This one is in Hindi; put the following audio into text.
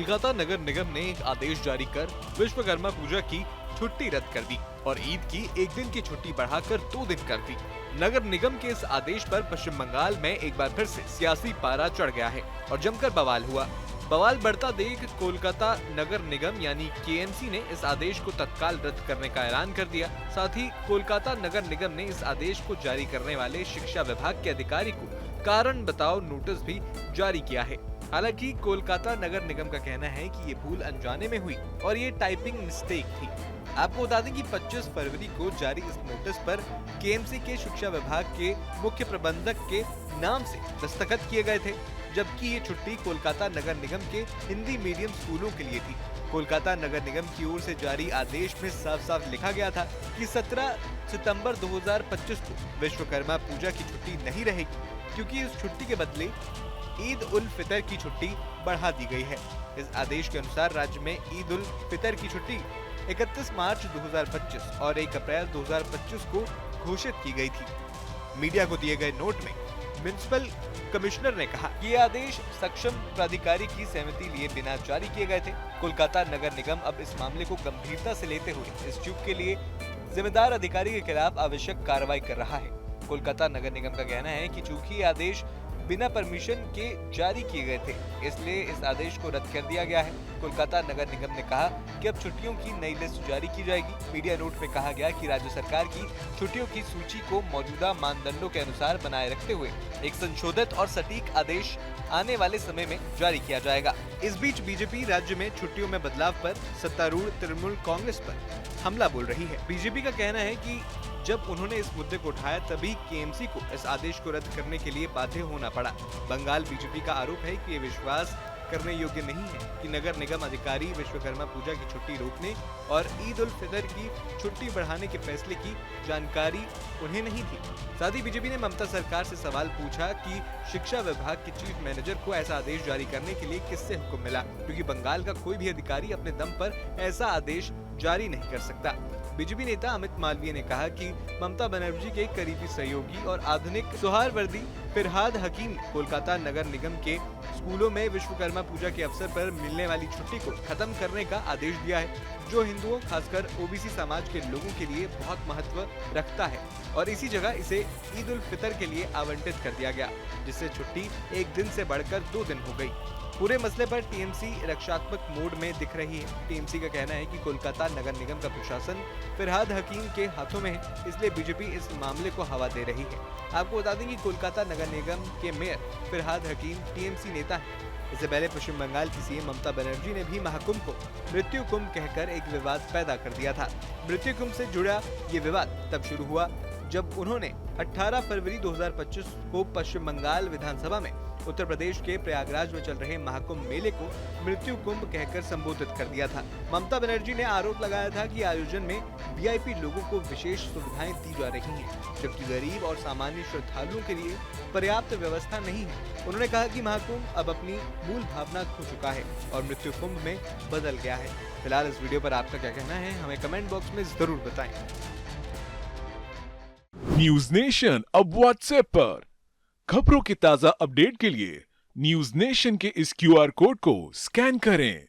कोलकाता नगर निगम ने एक आदेश जारी कर विश्वकर्मा पूजा की छुट्टी रद्द कर दी और ईद की एक दिन की छुट्टी बढ़ाकर 2 दिन कर दी। नगर निगम के इस आदेश पर पश्चिम बंगाल में एक बार फिर से सियासी पारा चढ़ गया है और जमकर बवाल हुआ। बवाल बढ़ता देख कोलकाता नगर निगम यानी केएमसी ने इस आदेश को तत्काल रद्द करने का ऐलान कर दिया। साथ ही कोलकाता नगर निगम ने इस आदेश को जारी करने वाले शिक्षा विभाग के अधिकारी को कारण बताओ नोटिस भी जारी किया है। हालांकि कोलकाता नगर निगम का कहना है कि ये भूल अनजाने में हुई और ये टाइपिंग मिस्टेक थी। आपको बता दें कि 25 फरवरी को जारी इस नोटिस पर केएमसी के शिक्षा विभाग के मुख्य प्रबंधक के नाम से दस्तखत किए गए थे, जबकि ये छुट्टी कोलकाता नगर निगम के हिंदी मीडियम स्कूलों के लिए थी। कोलकाता नगर निगम की ओर से जारी आदेश में साफ साफ लिखा गया था कि 17 सितंबर 2025 को विश्वकर्मा पूजा की छुट्टी नहीं रहेगी, क्योंकि इस छुट्टी के बदले ईद उल फितर की छुट्टी बढ़ा दी गई है। इस आदेश के अनुसार राज्य में ईद उल फितर की छुट्टी 31 मार्च 2025 और 1 अप्रैल 2025 को घोषित की गई थी। मीडिया को दिए गए नोट में म्युनिसिपल कमिश्नर ने कहा कि ये आदेश सक्षम प्राधिकारी की सहमति लिए बिना जारी किए गए थे। कोलकाता नगर निगम अब इस मामले को गंभीरता से लेते हुए इस चूक के लिए जिम्मेदार अधिकारी के खिलाफ आवश्यक कार्रवाई कर रहा है। कोलकाता नगर निगम का कहना है कि चूंकि आदेश बिना परमिशन के जारी किए गए थे, इसलिए इस आदेश को रद्द कर दिया गया है। कोलकाता नगर निगम ने कहा कि अब छुट्टियों की नई लिस्ट जारी की जाएगी। मीडिया नोट में कहा गया कि राज्य सरकार की छुट्टियों की सूची को मौजूदा मानदंडों के अनुसार बनाए रखते हुए एक संशोधित और सटीक आदेश आने वाले समय में जारी किया जाएगा। इस बीच बीजेपी राज्य में छुट्टियों में बदलाव पर सत्तारूढ़ तृणमूल कांग्रेस पर हमला बोल रही है। बीजेपी का कहना है कि जब उन्होंने इस मुद्दे को उठाया तभी केएमसी को इस आदेश को रद्द करने के लिए बाध्य होना पड़ा। बंगाल बीजेपी का आरोप है कि ये विश्वास करने योग्य नहीं है कि नगर निगम अधिकारी विश्वकर्मा पूजा की छुट्टी रोकने और ईद उल फितर की छुट्टी बढ़ाने के फैसले की जानकारी उन्हें नहीं थी। साथ ही बीजेपी ने ममता सरकार से सवाल पूछा कि शिक्षा विभाग के चीफ मैनेजर को ऐसा आदेश जारी करने के लिए किससे हुक्म मिला, क्योंकि बंगाल का कोई भी अधिकारी अपने दम पर ऐसा आदेश जारी नहीं कर सकता। बीजेपी नेता अमित मालवीय ने कहा कि ममता बनर्जी के करीबी सहयोगी और आधुनिक सुहारवर्दी फिरहाद हकीम ने कोलकाता नगर निगम के स्कूलों में विश्वकर्मा पूजा के अवसर पर मिलने वाली छुट्टी को खत्म करने का आदेश दिया है, जो हिंदुओं खासकर ओबीसी समाज के लोगों के लिए बहुत महत्व रखता है और इसी जगह इसे ईद उल फितर के लिए आवंटित कर दिया गया, जिससे छुट्टी एक दिन से बढ़कर 2 दिन हो गई। पूरे मसले पर टीएमसी रक्षात्मक मोड में दिख रही है। टीएमसी का कहना है कि कोलकाता नगर निगम का प्रशासन फिरहाद हकीम के हाथों में है, इसलिए बीजेपी इस मामले को हवा दे रही है। आपको बता दें कि कोलकाता नगर निगम के मेयर फिरहाद हकीम टीएमसी नेता है। इससे पहले पश्चिम बंगाल की सीएम ममता बनर्जी ने भी महाकुंभ को मृत्यु कुंभ कहकर एक विवाद पैदा कर दिया था। मृत्यु कुंभ से जुड़ा ये विवाद तब शुरू हुआ जब उन्होंने 18 फरवरी 2025 को पश्चिम बंगाल विधानसभा में उत्तर प्रदेश के प्रयागराज में चल रहे महाकुंभ मेले को मृत्यु कुंभ कहकर संबोधित कर दिया था। ममता बनर्जी ने आरोप लगाया था कि आयोजन में वीआईपी लोगों को विशेष सुविधाएं दी जा रही हैं, जबकि गरीब और सामान्य श्रद्धालुओं के लिए पर्याप्त व्यवस्था नहीं है। उन्होंने कहा कि महाकुंभ अब अपनी मूल भावना खो चुका है और मृत्यु कुंभ में बदल गया है। फिलहाल इस वीडियो पर आपका क्या कहना है, हमें कमेंट बॉक्स में जरूर बताएं। न्यूज नेशन अब व्हाट्सएप पर खबरों की ताजा अपडेट के लिए न्यूज नेशन के इस क्यूआर कोड को स्कैन करें।